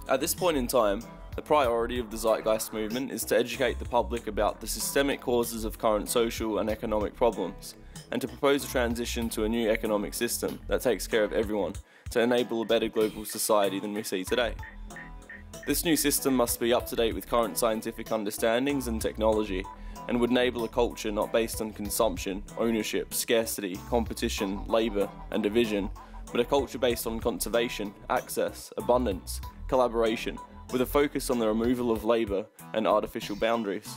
At this point in time, the priority of the Zeitgeist Movement is to educate the public about the systemic causes of current social and economic problems, and to propose a transition to a new economic system that takes care of everyone to enable a better global society than we see today. This new system must be up to date with current scientific understandings and technology, and would enable a culture not based on consumption, ownership, scarcity, competition, labour and division, but a culture based on conservation, access, abundance, collaboration, with a focus on the removal of labour and artificial boundaries.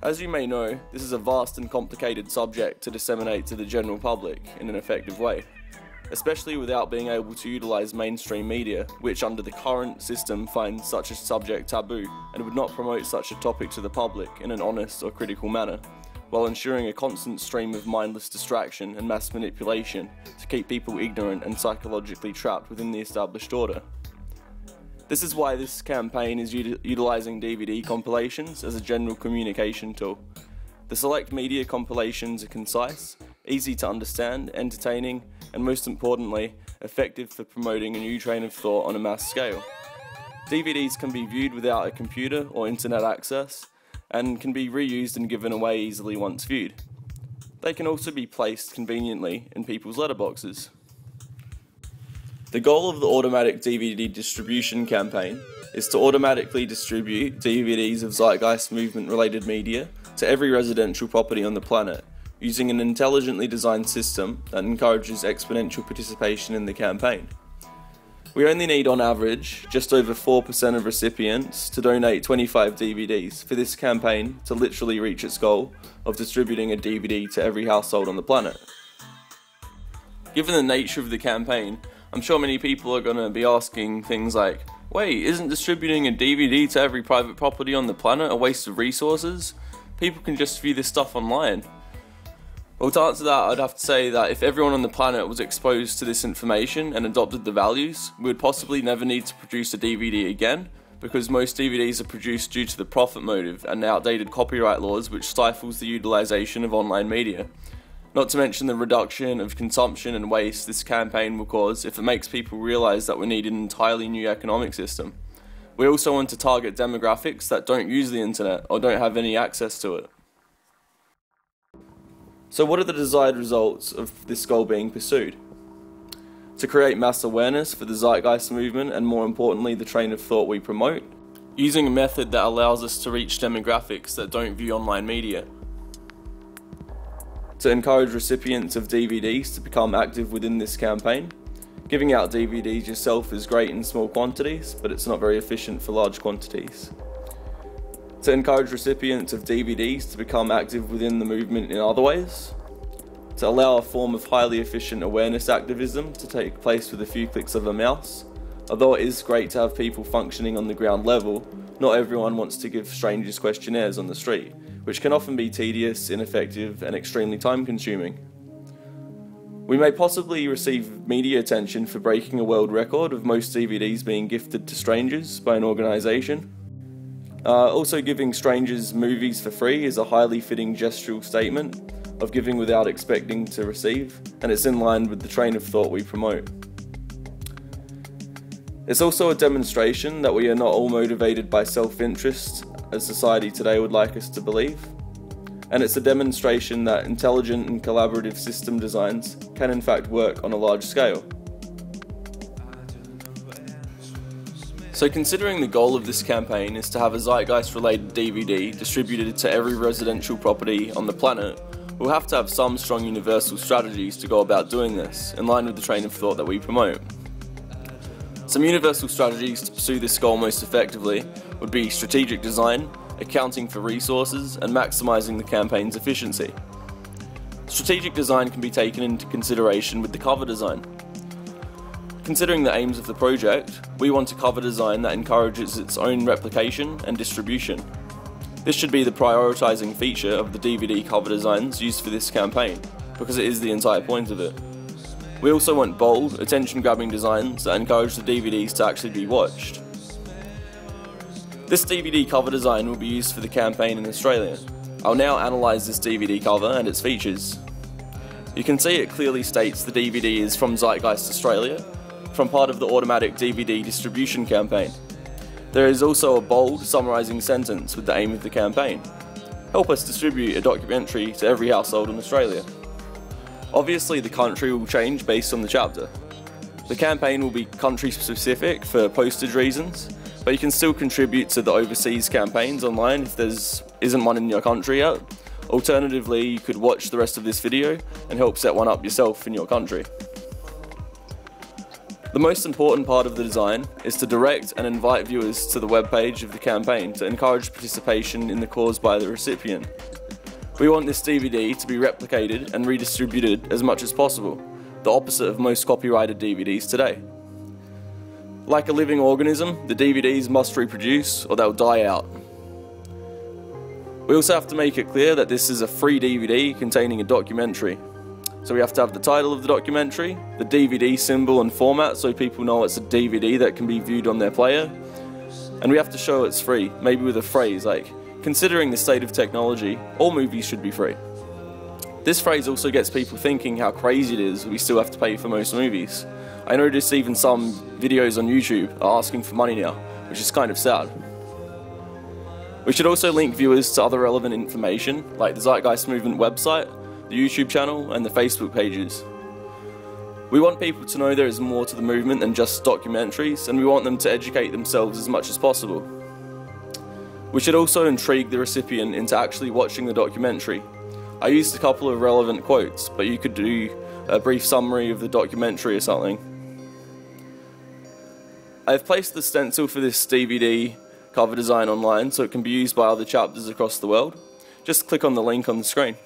As you may know, this is a vast and complicated subject to disseminate to the general public in an effective way, especially without being able to utilise mainstream media, which under the current system finds such a subject taboo and would not promote such a topic to the public in an honest or critical manner, while ensuring a constant stream of mindless distraction and mass manipulation to keep people ignorant and psychologically trapped within the established order. This is why this campaign is utilising DVD compilations as a general communication tool. The select media compilations are concise, easy to understand, entertaining, and most importantly, effective for promoting a new train of thought on a mass scale. DVDs can be viewed without a computer or internet access, and can be reused and given away easily once viewed. They can also be placed conveniently in people's letterboxes. The goal of the automatic DVD distribution campaign is to automatically distribute DVDs of Zeitgeist Movement related media to every residential property on the planet, using an intelligently designed system that encourages exponential participation in the campaign. We only need on average just over 4% of recipients to donate 25 DVDs for this campaign to literally reach its goal of distributing a DVD to every household on the planet. Given the nature of the campaign, I'm sure many people are going to be asking things like, wait, isn't distributing a DVD to every private property on the planet a waste of resources? People can just view this stuff online. Well, to answer that, I'd have to say that if everyone on the planet was exposed to this information and adopted the values, we would possibly never need to produce a DVD again, because most DVDs are produced due to the profit motive and outdated copyright laws which stifles the utilisation of online media. Not to mention the reduction of consumption and waste this campaign will cause if it makes people realise that we need an entirely new economic system. We also want to target demographics that don't use the internet or don't have any access to it. So what are the desired results of this goal being pursued? To create mass awareness for the Zeitgeist Movement and more importantly the train of thought we promote, using a method that allows us to reach demographics that don't view online media. To encourage recipients of DVDs to become active within this campaign. Giving out DVDs yourself is great in small quantities, but it's not very efficient for large quantities. To encourage recipients of DVDs to become active within the movement in other ways. To allow a form of highly efficient awareness activism to take place with a few clicks of a mouse. Although it is great to have people functioning on the ground level, not everyone wants to give strangers questionnaires on the street, which can often be tedious, ineffective, and extremely time-consuming. We may possibly receive media attention for breaking a world record of most DVDs being gifted to strangers by an organisation. Also, giving strangers movies for free is a highly fitting gestural statement of giving without expecting to receive, and it's in line with the train of thought we promote. It's also a demonstration that we are not all motivated by self-interest, as society today would like us to believe, and it's a demonstration that intelligent and collaborative system designs can in fact work on a large scale. So considering the goal of this campaign is to have a Zeitgeist related DVD distributed to every residential property on the planet, we'll have to have some strong universal strategies to go about doing this, in line with the train of thought that we promote. Some universal strategies to pursue this goal most effectively would be strategic design, accounting for resources, and maximising the campaign's efficiency. Strategic design can be taken into consideration with the cover design. Considering the aims of the project, we want a cover design that encourages its own replication and distribution. This should be the prioritising feature of the DVD cover designs used for this campaign, because it is the entire point of it. We also want bold, attention-grabbing designs that encourage the DVDs to actually be watched. This DVD cover design will be used for the campaign in Australia. I'll now analyse this DVD cover and its features. You can see it clearly states the DVD is from Zeitgeist Australia, from part of the automatic DVD distribution campaign. There is also a bold, summarising sentence with the aim of the campaign. Help us distribute a documentary to every household in Australia. Obviously, the country will change based on the chapter. The campaign will be country specific for postage reasons, but you can still contribute to the overseas campaigns online if there isn't one in your country yet. Alternatively, you could watch the rest of this video and help set one up yourself in your country. The most important part of the design is to direct and invite viewers to the webpage of the campaign to encourage participation in the cause by the recipient. We want this DVD to be replicated and redistributed as much as possible, the opposite of most copyrighted DVDs today. Like a living organism, the DVDs must reproduce or they'll die out. We also have to make it clear that this is a free DVD containing a documentary. So we have to have the title of the documentary, the DVD symbol and format so people know it's a DVD that can be viewed on their player, and we have to show it's free, maybe with a phrase like, considering the state of technology, all movies should be free. This phrase also gets people thinking how crazy it is we still have to pay for most movies. I notice even some videos on YouTube are asking for money now, which is kind of sad. We should also link viewers to other relevant information, like the Zeitgeist Movement website, the YouTube channel, and the Facebook pages. We want people to know there is more to the movement than just documentaries, and we want them to educate themselves as much as possible. We should also intrigue the recipient into actually watching the documentary. I used a couple of relevant quotes, but you could do a brief summary of the documentary or something. I have placed the stencil for this DVD cover design online so it can be used by other chapters across the world. Just click on the link on the screen.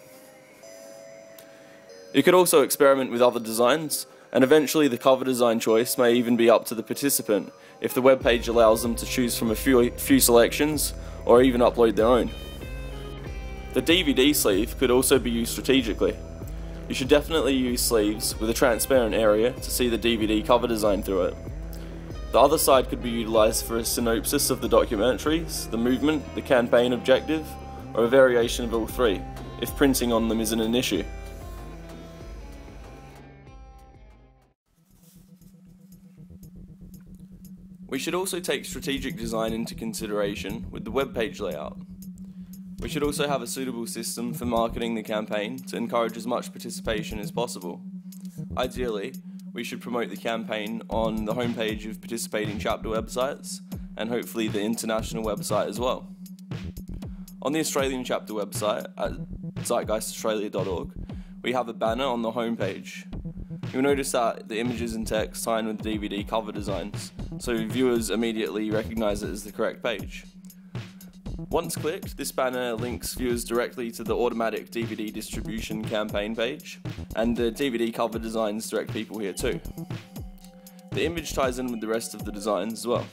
You could also experiment with other designs, and eventually the cover design choice may even be up to the participant if the webpage allows them to choose from a few selections or even upload their own. The DVD sleeve could also be used strategically. You should definitely use sleeves with a transparent area to see the DVD cover design through it. The other side could be utilised for a synopsis of the documentaries, the movement, the campaign objective, or a variation of all three, if printing on them isn't an issue. We should also take strategic design into consideration with the webpage layout. We should also have a suitable system for marketing the campaign to encourage as much participation as possible. Ideally, we should promote the campaign on the homepage of participating chapter websites and hopefully the international website as well. On the Australian chapter website at zeitgeistaustralia.org, we have a banner on the homepage. You'll notice that the images and text tie in with DVD cover designs, so viewers immediately recognise it as the correct page. Once clicked, this banner links viewers directly to the automatic DVD distribution campaign page, and the DVD cover designs direct people here too. The image ties in with the rest of the designs as well.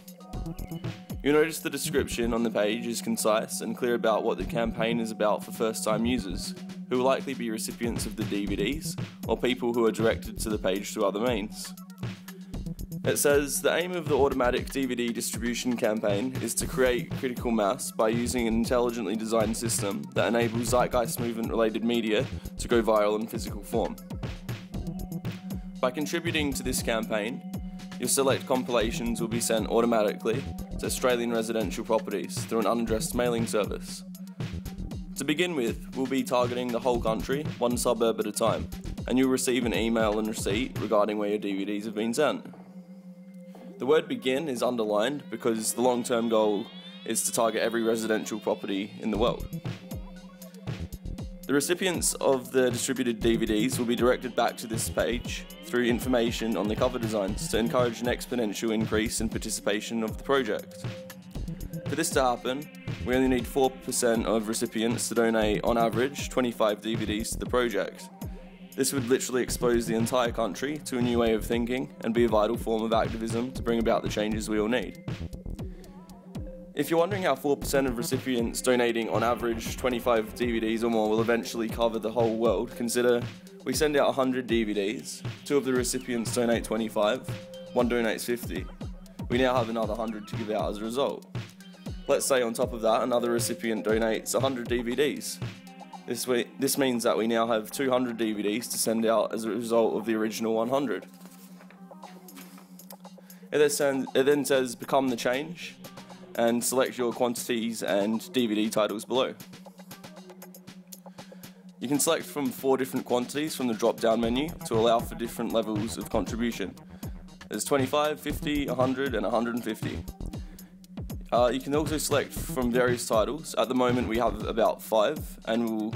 You'll notice the description on the page is concise and clear about what the campaign is about for first-time users, who will likely be recipients of the DVDs, or people who are directed to the page through other means. It says, the aim of the automatic DVD distribution campaign is to create critical mass by using an intelligently designed system that enables Zeitgeist Movement related media to go viral in physical form. By contributing to this campaign, your select compilations will be sent automatically to Australian residential properties through an unaddressed mailing service. To begin with, we'll be targeting the whole country, one suburb at a time, and you'll receive an email and receipt regarding where your DVDs have been sent. The word begin is underlined because the long-term goal is to target every residential property in the world. The recipients of the distributed DVDs will be directed back to this page through information on the cover designs to encourage an exponential increase in participation of the project. For this to happen, we only need 4% of recipients to donate, on average, 25 DVDs to the project. This would literally expose the entire country to a new way of thinking and be a vital form of activism to bring about the changes we all need. If you're wondering how 4% of recipients donating on average 25 DVDs or more will eventually cover the whole world, consider we send out 100 DVDs, 2 of the recipients donate 25, 1 donates 50. We now have another 100 to give out as a result. Let's say on top of that another recipient donates 100 DVDs. This means that we now have 200 DVDs to send out as a result of the original 100. It then says become the change and select your quantities and DVD titles below. You can select from 4 different quantities from the drop-down menu to allow for different levels of contribution. There's 25, 50, 100 and 150. You can also select from various titles. At the moment we have about 5 and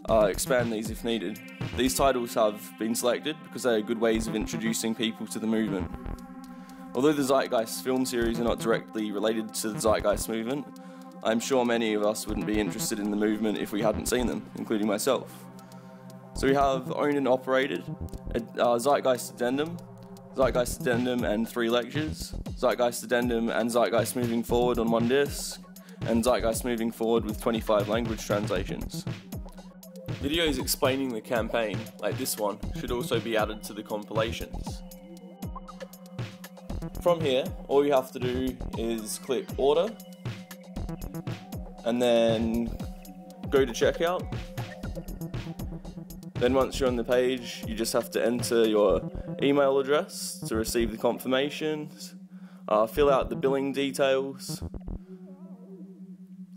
we'll expand these if needed. These titles have been selected because they are good ways of introducing people to the movement. Although the Zeitgeist film series are not directly related to the Zeitgeist movement, I'm sure many of us wouldn't be interested in the movement if we hadn't seen them, including myself. So we have owned and operated, Zeitgeist Addendum, Zeitgeist Addendum and 3 lectures, Zeitgeist Addendum and Zeitgeist Moving Forward on 1 disc, and Zeitgeist Moving Forward with 25 language translations. Videos explaining the campaign, like this one, should also be added to the compilations. From here, all you have to do is click Order, and then go to Checkout. Then once you're on the page, you just have to enter your email address to receive the confirmations, fill out the billing details,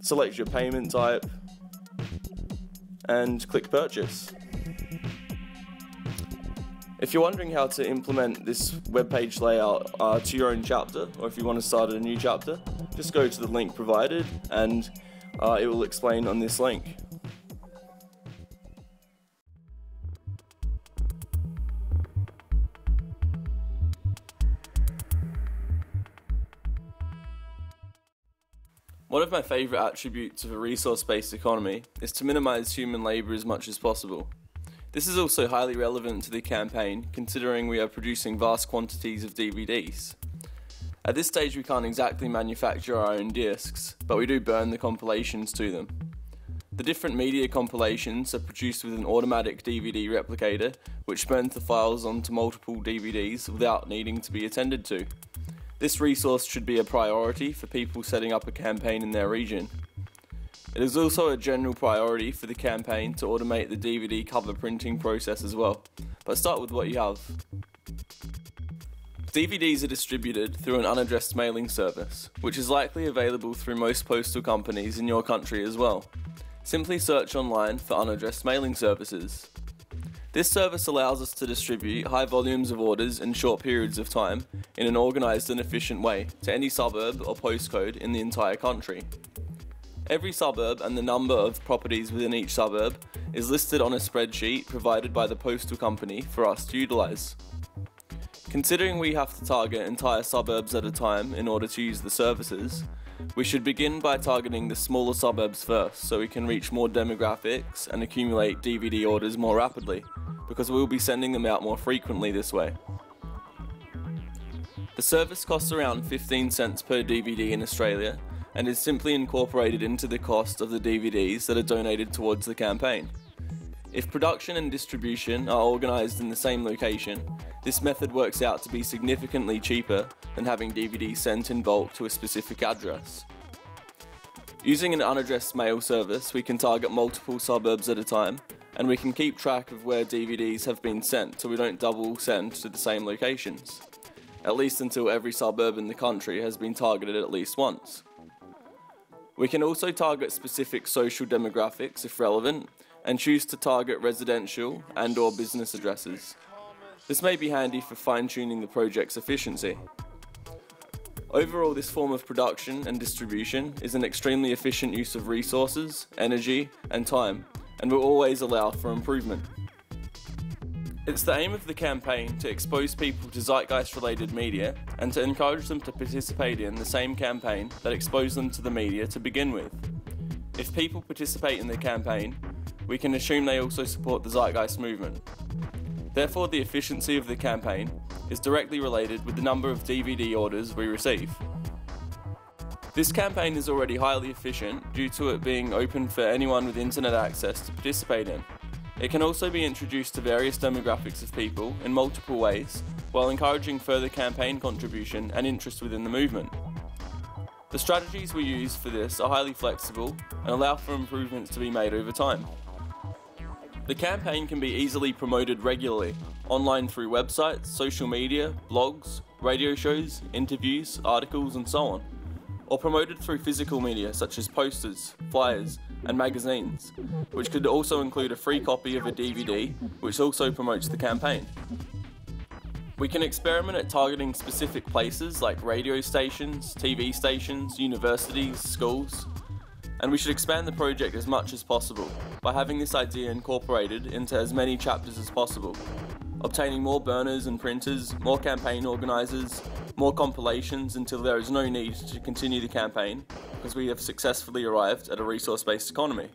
select your payment type, and click Purchase. If you're wondering how to implement this webpage layout to your own chapter, or if you want to start a new chapter, just go to the link provided and it will explain on this link. One of my favourite attributes of a resource-based economy is to minimise human labour as much as possible. This is also highly relevant to the campaign, considering we are producing vast quantities of DVDs. At this stage we can't exactly manufacture our own discs, but we do burn the compilations to them. The different media compilations are produced with an automatic DVD replicator, which burns the files onto multiple DVDs without needing to be attended to. This resource should be a priority for people setting up a campaign in their region. It is also a general priority for the campaign to automate the DVD cover printing process as well, but start with what you have. DVDs are distributed through an unaddressed mailing service, which is likely available through most postal companies in your country as well. Simply search online for unaddressed mailing services. This service allows us to distribute high volumes of orders in short periods of time in an organised and efficient way to any suburb or postcode in the entire country. Every suburb and the number of properties within each suburb is listed on a spreadsheet provided by the postal company for us to utilise. Considering we have to target entire suburbs at a time in order to use the services, we should begin by targeting the smaller suburbs first so we can reach more demographics and accumulate DVD orders more rapidly, because we will be sending them out more frequently this way. The service costs around 15 cents per DVD in Australia and is simply incorporated into the cost of the DVDs that are donated towards the campaign. If production and distribution are organised in the same location, this method works out to be significantly cheaper than having DVDs sent in bulk to a specific address. Using an unaddressed mail service, we can target multiple suburbs at a time, and we can keep track of where DVDs have been sent so we don't double send to the same locations, at least until every suburb in the country has been targeted at least once. We can also target specific social demographics if relevant, and choose to target residential and/or business addresses. This may be handy for fine-tuning the project's efficiency. Overall, this form of production and distribution is an extremely efficient use of resources, energy, and time, and will always allow for improvement. It's the aim of the campaign to expose people to Zeitgeist-related media and to encourage them to participate in the same campaign that exposed them to the media to begin with. If people participate in the campaign, we can assume they also support the Zeitgeist movement. Therefore, the efficiency of the campaign is directly related with the number of DVD orders we receive. This campaign is already highly efficient due to it being open for anyone with internet access to participate in. It can also be introduced to various demographics of people in multiple ways, while encouraging further campaign contribution and interest within the movement. The strategies we use for this are highly flexible and allow for improvements to be made over time. The campaign can be easily promoted regularly, online through websites, social media, blogs, radio shows, interviews, articles and so on, or promoted through physical media such as posters, flyers and magazines, which could also include a free copy of a DVD which also promotes the campaign. We can experiment at targeting specific places like radio stations, TV stations, universities, schools, and we should expand the project as much as possible by having this idea incorporated into as many chapters as possible, obtaining more burners and printers, more campaign organisers, more compilations until there is no need to continue the campaign because we have successfully arrived at a resource-based economy.